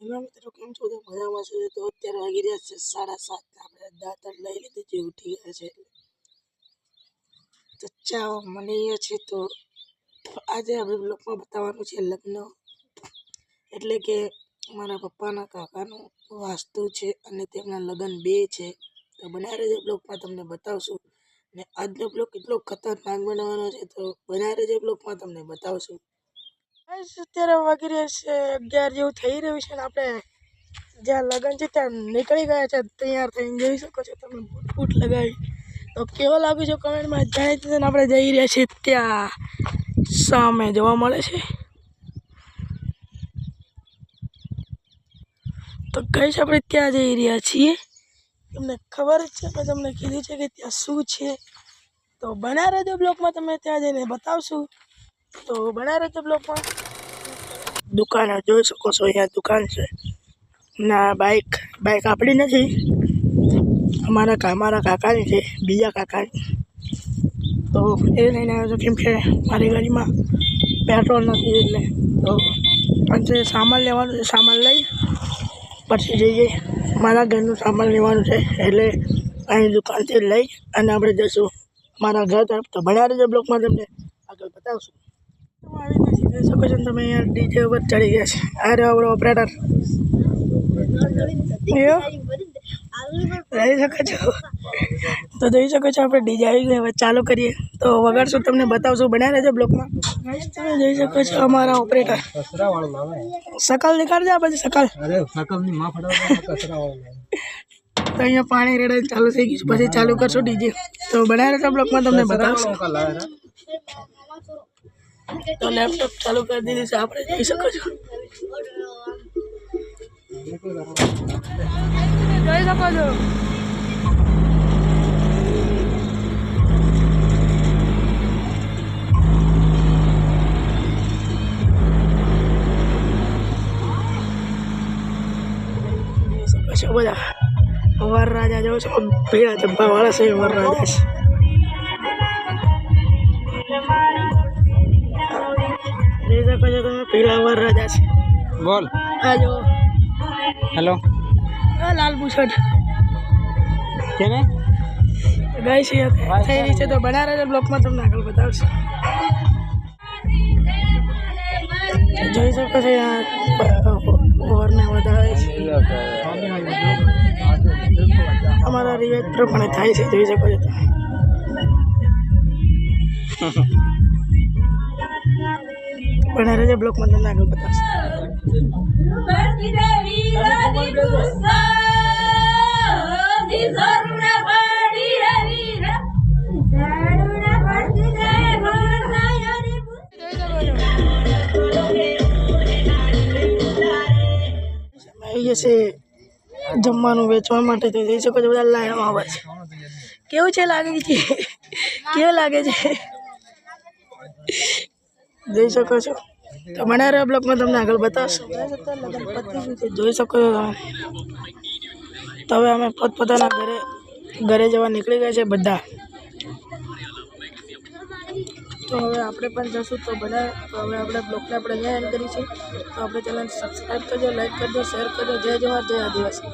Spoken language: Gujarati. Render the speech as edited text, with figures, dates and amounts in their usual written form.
હેલો મિત્રો, કેમ છો? તો મજામાં છો? તો અત્યારે વાગી રહ્યા છે 7:30. આપણે દાંતણ લઈ લીધી છે, ઉઠી ગયા છે. તો ચા મળીએ છે. તો આજે આપણે બ્લોગમાં બતાવવાનું છે લગ્ન, એટલે કે મારા પપ્પાના કાકાનું વાસ્તુ છે અને તેમના લગ્ન 2 છે. તો બનાવી રહેજો બ્લોગમાં, તમને બતાવશું. ને આજનો બ્લોગ એટલો ખતરનાક બનાવવાનો છે, તો બનાવી રહેજો બ્લોગમાં, તમને બતાવશું. અત્યારે વાગી રહ્યા છે 11 જેવું થઈ રહ્યું છે ને આપણે જ્યાં લગ્ન છે ત્યાં નીકળી ગયા છે. તૈયાર થઈને જોઈ શકો છો તમે, બૂટ લગાવી. તો કેવો લાગ્યું છે કમેન્ટમાં જણાવી દેજો. ને આપણે જઈ રહ્યા છીએ ત્યાં સામે જોવા મળે છે. તો ગાઈસ આપણે ત્યાં જઈ રહ્યા છીએ. તમને ખબર જ છે, મેં તમને કીધું છે કે ત્યાં શું છે. તો બના રહેજો બ્લોગમાં, તમે ત્યાં જઈને બતાવશું. તો બના રહેજો બ્લોગમાં. દુકાન જોઈ શકો છો, અહીંયા દુકાન છે. ના બાઇક આપણી નથી, અમારા કાકાની છે, બીજા કાકાની. તો એ લઈને આવ્યો છું કેમ કે મારી ગાડીમાં પેટ્રોલ નથી, એટલે તો આજે સામાન લેવાનું છે. સામાન લઈ પછી જઈએ. મારા ઘરનું સામાન લેવાનું છે, એટલે અહીં દુકાનથી લઈ અને આપણે જઈશું મારા ઘર તરફ. તો બન્યા રહેજો બ્લોગમાં, તમને આગળ બતાવશું. જોઈ શકો છો તમે, અહીંયા ડીજે ઉપર ચડી ગયા છે. આ રહ્યો આપણો ઓપરેટર. જોઈ શકો છો, તો જોઈ શકો છો આપણે ડીજે આવી ગયા. હવે ચાલુ કરીએ તો વગાડશું, તમને બતાવશું. બન્યા રહેજો બ્લોગમાં. તમે જોઈ શકો છો અમારા ઓપરેટર. શકલ નીકાળજે આ પછી શકલ. તો અહીંયા પાણી રેડાઈને ચાલુ થઈ ગયું, પછી ચાલુ કરશું ડીજે. તો બન્યા રહેજો બ્લોગમાં, તમને બતાવશું. તો લેપટોપ ચાલુ કરી દીધી છે આપણે, જોઈ શકો છો. જોઈ શકો છો. બધા વરરાજા જોઉં છો, પીળા ચંપા વાળા છે વરરાજા છે. જોઈ શકો છો તમે, પીળા વરરાજા છે. બોલ હા જો. હેલો લાલ બુશર્ટ કેને ગાય છે થઈ રહી છે. તો બના રહેજો બ્લોગમાં, તમને આગળ બતાવશે. જોઈ શકો છો ઓરને વધારે છે. અમારા રિવાજ પ્રમાણે થાય છે, જોઈ શકો છો. બના રહેજો બ્લોગમાં, તમને આગળ બતાવશે. જમવાનું વેચવા માટે, તો જોઈ શકો છો બધા લાઈનમાં આવે છે. કેવું છે લાગે છે? કેવું લાગે છે? જોઈ શકો છો. તો બના રહ્યો બ્લોગમાં, તમને આગળ બતાવશું. જોઈ શકો છો તમે. તો હવે અમે પોતપોતાના ઘરે જવા નીકળી ગયા છે બધા. તો હવે આપણે પણ જશું. તો બધા તો હવે આપણે બ્લોગને આપણે અહીંયા એન્ડ કરીશું. તો આપણે ચેનલ સબસ્ક્રાઈબ કરજો, લાઈક કરજો, શેર કરજો. જય જવાહર, જય આદિવાસી.